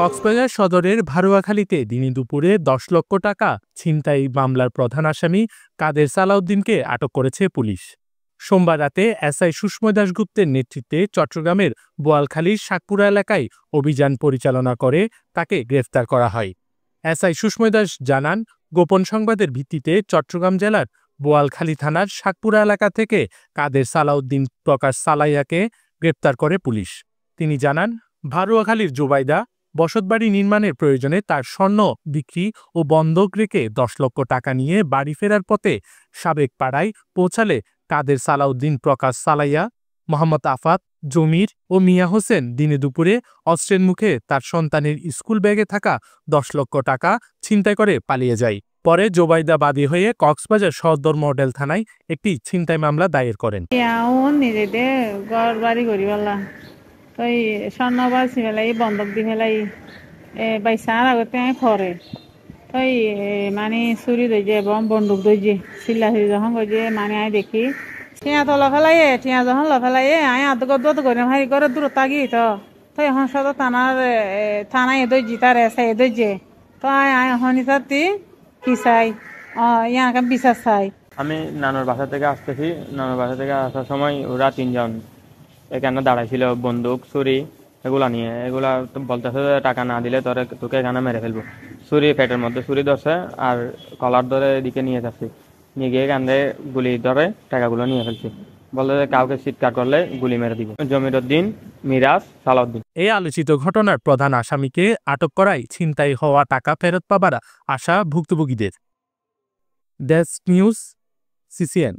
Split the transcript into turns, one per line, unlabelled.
কক্সবাজার সদরের ভারুয়াখালীতে দিনে দুপুরে ১০ লক্ষ টাকা ছিনতাই মামলার প্রধান আসামি কাদের সালাউদ্দিনকে আটক করেছে পুলিশ। সোমবার রাতে এসআই সুস্ময় দাশগুপ্তের নেতৃত্বে চট্টগ্রামের বোয়ালখালীর শাকপুরা এলাকায় অভিযান পরিচালনা করে তাকে গ্রেফতার করা হয়। এসআই সুস্ময় দাশ জানান, গোপন সংবাদের ভিত্তিতে চট্টগ্রাম জেলার বোয়ালখালী থানার শাকপুরা এলাকা থেকে কাদের সালাউদ্দিন প্রকাশ সালাইয়াকে গ্রেফতার করে পুলিশ। তিনি জানান, ভারুয়াখালীর জুবাইদা বসতবাড়ি নির্মাণের প্রয়োজনে তার স্বর্ণ বিক্রি ও বন্ধক রেখে ১০ লক্ষ টাকা নিয়ে বাড়ি ফেরার পথে সাবেক পাড়ায় পৌঁছালে কাদের সালাউদ্দিন প্রকাশ সালাইয়া, মোহাম্মদ আফাত, জমির ও মিয়া হোসেন দিনে দুপুরে অস্ত্রের মুখে তার সন্তানের স্কুল ব্যাগে থাকা ১০ লক্ষ টাকা ছিনতাই করে পালিয়ে যায়। পরে জোবাইদা বাদী হয়ে কক্সবাজার সদর মডেল থানায় একটি ছিনতাই মামলা দায়ের করেন।
তই স্বর্ণ বাছি ফেলাই বন্ধক দি ফেলাই বাইসার আগতে আমি ফরে তই মানে চুরি দইছে এবং বন্দুক দইছে চিল্লা চুরি যখন গইছে মানে আমি দেখি টিয়া তো লফেলাইয়ে টিয়া যখন লফেলাইয়ে আমি আদগত করে হারি করে দূর তাগি তো তই এখন সদর থানায় দইছি তার এসে দইছে তো আমি হনি তাতি কি চাই ইয়াকে বিচার চাই।
আমি নানুর বাসা থেকে আসতেছি। নানুর বাসা থেকে আসার সময় ওরা তিনজন এখানে দাঁড়াইছিল, বন্দুক ছুরি এগুলা নিয়ে। এগুলা বলতেছে টাকা না দিলে তোকে এখানে মেরে ফেলবো। ছুরি পেটের মধ্যে ছুরি ধরছে আর কলার ধরে এদিকে নিয়ে যাচ্ছি, নিয়ে গিয়ে কান্দে গুলি ধরে টাকাগুলো নিয়ে ফেলছি। বলতে কাউকে চিৎকার করলে গুলি মেরে দিব। জমির উদ্দিন, মিরাজ, সালাউদ্দিন।
এই আলোচিত ঘটনার প্রধান আসামিকে আটক করায় ছিনতাই হওয়া টাকা ফেরত পাবার আশা ভুক্তভোগীদের। Desk news, CCN।